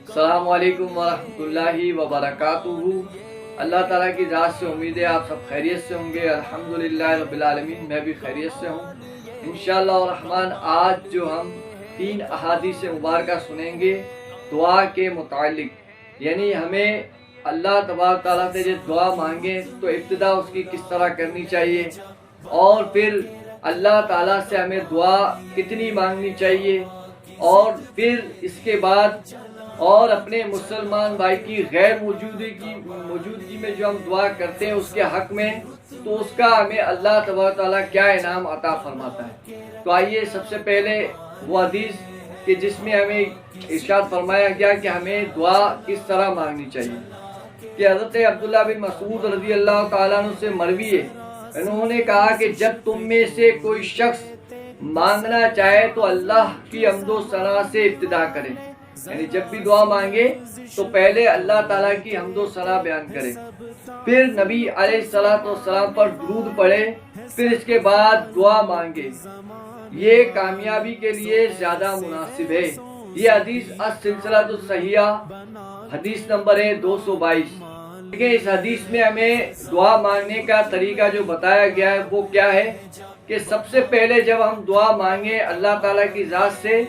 السلام علیکم ورحمۃ اللہ وبرکاتہ۔ اللہ تعالیٰ کی ذات سے امید ہے آپ سب خیریت سے ہوں گے۔ الحمدللہ رب العالمین، میں بھی خیریت سے ہوں انشاءاللہ الرحمن۔ آج جو ہم 3 احادیث مبارکہ سنیں گے دعا کے متعلق، یعنی ہمیں اللہ تبارک تعالیٰ سے جب دعا مانگیں تو ابتدا اس کی کس طرح کرنی چاہیے، اور پھر اللہ تعالیٰ سے ہمیں دعا کتنی مانگنی چاہیے، اور پھر اس کے بعد اور اپنے مسلمان بھائی کی غیر موجودگی میں جو ہم دعا کرتے ہیں اس کے حق میں، تو اس کا ہمیں اللہ تبارک تعالیٰ کیا انعام عطا فرماتا ہے۔ تو آئیے سب سے پہلے وہ حدیث کہ جس میں ہمیں ارشاد فرمایا گیا کہ ہمیں دعا کس طرح مانگنی چاہیے، کہ حضرت عبداللہ بن مسعود رضی اللہ تعالیٰ عنہ سے مروی ہے، انہوں نے کہا کہ جب تم میں سے کوئی شخص مانگنا چاہے تو اللہ کی حمد و ثنا سے ابتدا کرے، یعنی جب بھی دعا مانگے تو پہلے اللہ تعالیٰ کی حمد و ثنا بیان کرے، پھر نبی علیہ الصلوۃ والسلام پر درود پڑھے، پھر اس کے بعد دعا مانگے۔ یہ کامیابی کے لیے زیادہ مناسب ہے۔ یہ حدیث السلسلہ الصحیحہ حدیث نمبر ہے 222۔ لیکن اس حدیث میں ہمیں دعا مانگنے کا طریقہ جو بتایا گیا ہے وہ کیا ہے کہ سب سے پہلے جب ہم دعا مانگیں اللہ تعالیٰ کی ذات سے،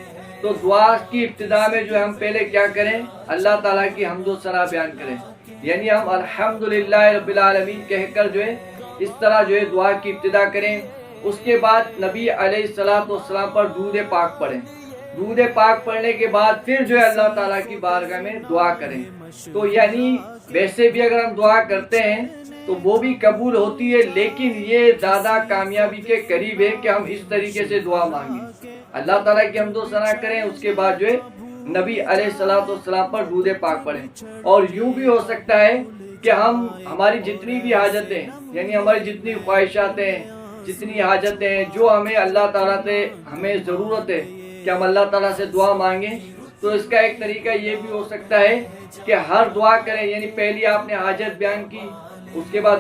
تو دعا کی ابتدا میں جو ہم پہلے کیا کریں، اللہ تعالیٰ کی حمد و ثنا بیان کریں، یعنی ہم الحمدللہ رب العالمین کہہ کر جو ہے اس طرح جو ہے دعا کی ابتدا کریں۔ اس کے بعد نبی علیہ الصلوۃ والسلام پر درود پاک پڑھیں، درود پاک پڑھنے کے بعد پھر جو ہے اللہ تعالیٰ کی بارگاہ میں دعا کریں۔ تو یعنی ویسے بھی اگر ہم دعا کرتے ہیں تو وہ بھی قبول ہوتی ہے، لیکن یہ زیادہ کامیابی کے قریب ہے کہ ہم اس طریقے سے دعا مانگیں، اللہ تعالیٰ کی حمد و ثنا کریں، اس کے بعد جو ہے نبی علیہ الصلوۃ والسلام پر درود پاک پڑھیں۔ اور یوں بھی ہو سکتا ہے کہ ہماری جتنی بھی حاجتیں، یعنی ہماری جتنی خواہشات ہیں، جتنی حاجتیں ہیں جو ہمیں اللہ تعالیٰ سے ہمیں ضرورت ہے کہ ہم اللہ تعالیٰ سے دعا مانگیں، تو اس کا ایک طریقہ یہ بھی ہو سکتا ہے کہ ہر دعا کریں، یعنی پہلی آپ نے حاجت بیان کی، اس کے بعد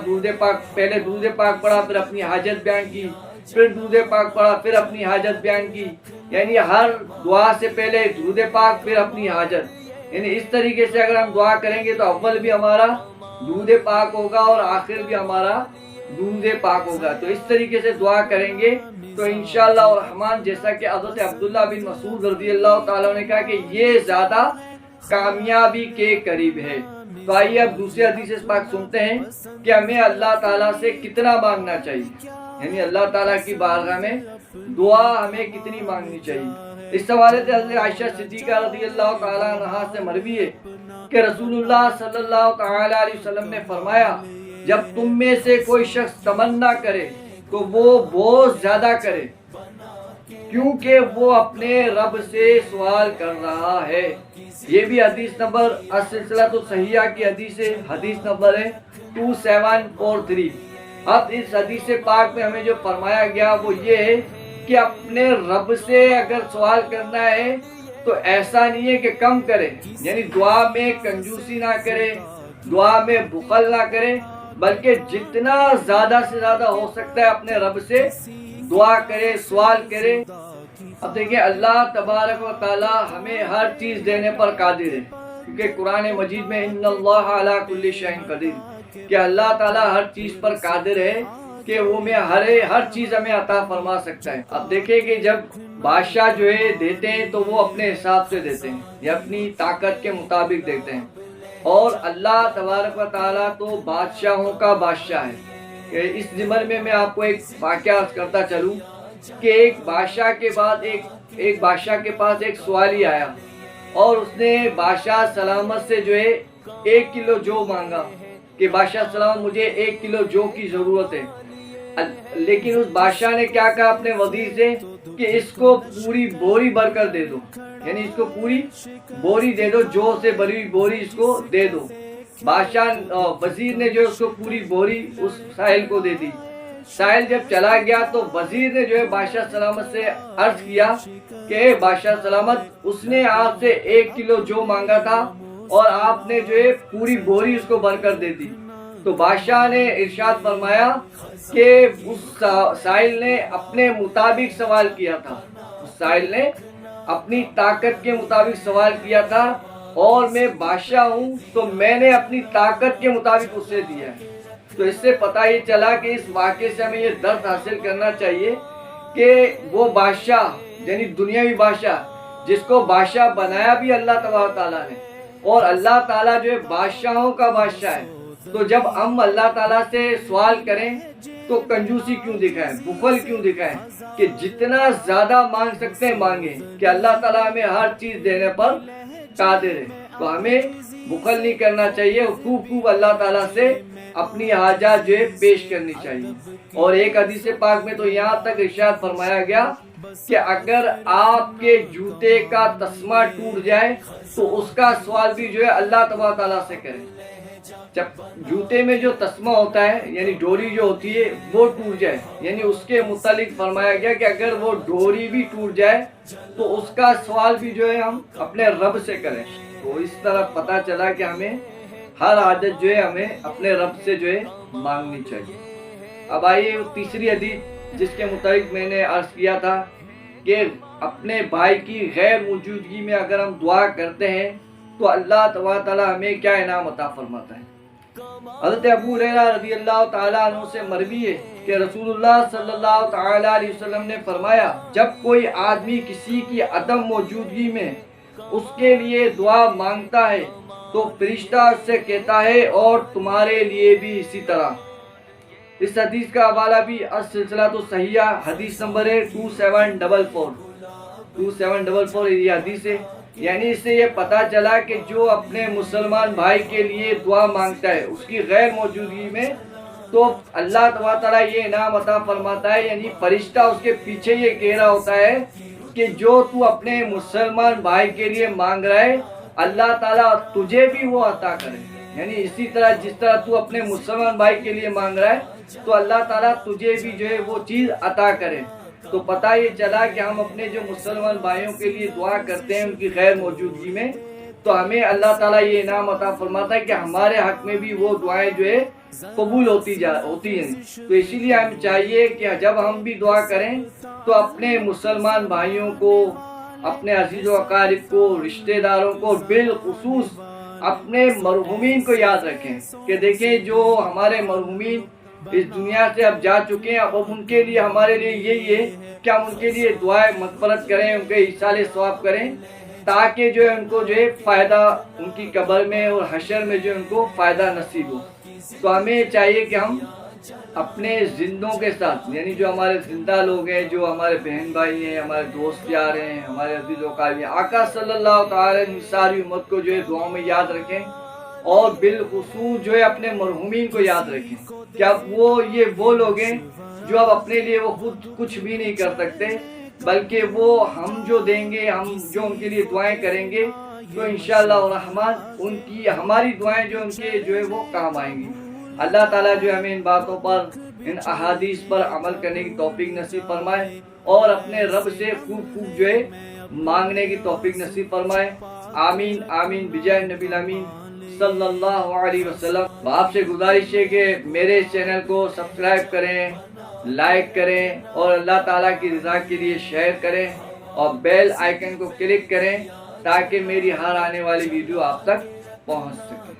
پہلے درود پاک پڑھا، پھر اپنی حاجت بیان کی، پھر درود پاک پڑھا، پھر اپنی حاجت بیان کی، یعنی ہر دعا سے پہلے درود پاک پھر اپنی حاجت، یعنی اس طریقے سے اگر ہم دعا کریں گے تو اول بھی ہمارا درود پاک ہوگا اور آخر بھی ہمارا درود پاک ہوگا۔ تو اس طریقے سے دعا کریں گے تو انشاءاللہ الرحمن، جیسا کہ حضرت عبداللہ بن مسعود رضی اللہ تعالیٰ نے کہا کہ یہ زیادہ کامیابی کے قریب ہے۔ تو آئیے اب دوسری حدیث پاک سنتے ہیں کہ ہمیں اللہ تعالیٰ سے کتنا مانگنا چاہیے، یعنی اللہ تعالیٰ کی بارگاہ میں دعا ہمیں کتنی مانگنی چاہیے۔ اس حوالے سے حضرت عائشہ صدیقہ رضی اللہ تعالیٰ عنہا سے مروی ہے کہ رسول اللہ صلی اللہ تعالیٰ علیہ وسلم نے فرمایا، جب تم میں سے کوئی شخص تمنا کرے تو وہ بہت زیادہ کرے، کیونکہ وہ اپنے رب سے سوال کر رہا ہے۔ یہ بھی حدیث نمبر السلسلہ الصحیحہ کی حدیث ہے، حدیث نمبر ہے 2743۔ اب اس حدیث پاک میں ہمیں جو فرمایا گیا وہ یہ ہے کہ اپنے رب سے اگر سوال کرنا ہے تو ایسا نہیں ہے کہ کم کرے، یعنی دعا میں کنجوسی نہ کرے، دعا میں بخل نہ کرے، بلکہ جتنا زیادہ سے زیادہ ہو سکتا ہے اپنے رب سے دعا کرے، سوال کرے۔ اب دیکھیں اللہ تبارک و تعالی ہمیں ہر چیز دینے پر قادر ہے، کیونکہ قرآن مجید میں ان اللہ علی کل شیء قدیر، کہ اللہ تعالی ہر چیز پر قادر ہے کہ وہ میں ہر چیز ہمیں عطا فرما سکتا ہے۔ اب دیکھیں کہ جب بادشاہ جو ہے دیتے ہیں تو وہ اپنے حساب سے دیتے ہیں یا اپنی طاقت کے مطابق دیتے ہیں، اور اللہ تبارک و تعالیٰ تو بادشاہوں کا بادشاہ ہے۔ اس ضمن میں آپ کو ایک واقعہ کرتا چلوں کہ ایک بادشاہ کے بعد ایک بادشاہ کے پاس ایک سوالی آیا، اور اس نے بادشاہ سلامت سے جو ہے 1 کلو جو مانگا کہ بادشاہ سلامت مجھے 1 کلو جو کی ضرورت ہے، لیکن اس بادشاہ نے کیا کہا اپنے وزیر سے کہ اس کو پوری بوری بھر کر دے دو، یعنی اس کو پوری بوری دے دو، جو سے بھری ہوئی بوری اس کو دے دو۔ بادشاہ وزیر نے جو اس کو پوری بوری اس سائل کو دے دی۔ سائل جب چلا گیا تو وزیر نے جو ہے بادشاہ سلامت سے عرض کیا کہ بادشاہ سلامت اس نے آپ سے 1 کلو جو مانگا تھا اور آپ نے جو ہے پوری بوری اس کو بھر کر دے دی۔ تو بادشاہ نے ارشاد فرمایا کہ اس سائل نے اپنے مطابق سوال کیا تھا، اس سائل نے اپنی طاقت کے مطابق سوال کیا تھا اور میں بادشاہ ہوں تو میں نے اپنی طاقت کے مطابق اسے دیا ہے۔ تو اس سے پتہ یہ چلا کہ اس واقعے سے ہمیں یہ درس حاصل کرنا چاہیے کہ وہ بادشاہ یعنی دنیاوی بادشاہ جس کو بادشاہ بنایا بھی اللہ تبارک تعالیٰ نے، اور اللہ تعالیٰ جو ہے بادشاہوں کا بادشاہ ہے، تو جب ہم اللہ تعالیٰ سے سوال کریں تو کنجوسی کیوں دکھائیں، بخل کیوں دکھائیں، کہ جتنا زیادہ مانگ سکتے ہیں مانگیں، کہ اللہ تعالیٰ ہمیں ہر چیز دینے پر قادر ہے۔ تو ہمیں بخل نہیں کرنا چاہیے، خوب خوب اللہ تعالیٰ سے اپنی حاجات جو ہے پیش کرنی چاہیے۔ اور ایک حدیث پاک میں تو یہاں تک ارشاد فرمایا گیا کہ اگر آپ کے جوتے کا تسمہ ٹوٹ جائے تو اس کا سوال بھی جو ہے اللہ تبارک تعالیٰ سے کریں۔ جب جوتے میں جو تسمہ ہوتا ہے یعنی ڈوری جو ہوتی ہے وہ ٹوٹ جائے، یعنی اس کے متعلق فرمایا گیا کہ اگر وہ ڈوری بھی ٹوٹ جائے تو اس کا سوال بھی جو ہے ہم اپنے رب سے کریں۔ تو اس طرح پتہ چلا کہ ہمیں ہر عادت جو ہے ہمیں اپنے رب سے جو ہے مانگنی چاہیے۔ اب آئیے تیسری حدیث جس کے متعلق میں نے عرض کیا تھا کہ اپنے بھائی کی غیر موجودگی میں اگر ہم دعا کرتے ہیں تو اللہ تبارک تعالیٰ ہمیں کیا انعام عطا فرماتا ہے۔ حضرت ابو ہریرہ رضی اللہ تعالیٰ عنہ سے مروی ہے کہ رسول اللہ صلی اللہ تعالیٰ علیہ وسلم نے فرمایا، جب کوئی آدمی کسی کی عدم موجودگی میں اس کے لیے دعا مانگتا ہے تو فرشتہ اس سے کہتا ہے اور تمہارے لیے بھی اسی طرح۔ اس حدیث کا حوالہ بھی السلسلۃ الصحیحہ حدیث نمبر ہے 2744 یہ حدیث ہے۔ یعنی اس سے یہ پتہ چلا کہ جو اپنے مسلمان بھائی کے لیے دعا مانگتا ہے اس کی غیر موجودگی میں تو اللہ تبارک تعالیٰ یہ انعام عطا فرماتا ہے، یعنی فرشتہ اس کے پیچھے یہ کہہ رہا ہوتا ہے کہ جو تو اپنے مسلمان بھائی کے لیے مانگ رہا ہے اللہ تعالیٰ تجھے بھی وہ عطا کرے۔ یعنی اسی طرح جس طرح تو اپنے مسلمان بھائی کے لیے مانگ رہا ہے تو اللہ تعالیٰ تجھے بھی جو ہے وہ چیز عطا کرے۔ تو پتہ یہ چلا کہ ہم اپنے جو مسلمان بھائیوں کے لیے دعا کرتے ہیں ان کی غیر موجودگی میں تو ہمیں اللہ تعالیٰ یہ انعام عطا فرماتا ہے کہ ہمارے حق میں بھی وہ دعائیں جو ہے قبول ہوتی ہیں۔ تو اسی لیے ہمیں چاہیے کہ جب ہم بھی دعا کریں تو اپنے مسلمان بھائیوں کو، اپنے عزیز و اقارب کو، رشتہ داروں کو، بالخصوص اپنے مرحومین کو یاد رکھیں کہ دیکھیں جو ہمارے مرحومین اس دنیا سے اب جا چکے ہیں، اب ان کے لیے ہمارے لیے یہی ہے کہ ہم ان کے لیے دعائیں مغفرت کریں، ان کے ایصال ثواب کریں تاکہ جو ہے ان کو جو ہے فائدہ ان کی قبر میں اور حشر میں جو ہے ان کو فائدہ نصیب ہو۔ تو ہمیں چاہیے کہ ہم اپنے زندوں کے ساتھ یعنی جو ہمارے زندہ لوگ ہیں، جو ہمارے بہن بھائی ہیں، ہمارے دوست یار ہیں، ہمارے عزیز و اقارب ہیں، آقا صلی اللہ تعالی علیہ ساری امت کو جو ہے دعاؤں میں یاد رکھیں اور بالخصوص جو ہے اپنے مرحومین کو یاد رکھیں کہ اب وہ لوگ ہیں جو اب اپنے لیے وہ خود کچھ بھی نہیں کر سکتے، بلکہ وہ ہم جو دیں گے، ہم جو ان کے لیے دعائیں کریں گے تو انشاءاللہ الرحمن ان کی ہماری دعائیں جو ان کے جو ہے وہ کام آئیں گی۔ اللہ تعالیٰ جو ہمیں ان باتوں پر، ان احادیث پر عمل کرنے کی توفیق نصیب فرمائے اور اپنے رب سے خوب خوب جو ہے مانگنے کی توفیق نصیب فرمائے۔ آمین آمین بجائے نبی الامین صلی اللہ علیہ وسلم۔ آپ سے گزارش ہے کہ میرے چینل کو سبسکرائب کریں، لائک کریں اور اللہ تعالیٰ کی رضا کے لیے شیئر کریں اور بیل آئیکن کو کلک کریں تاکہ میری ہر آنے والی ویڈیو آپ تک پہنچ سکے۔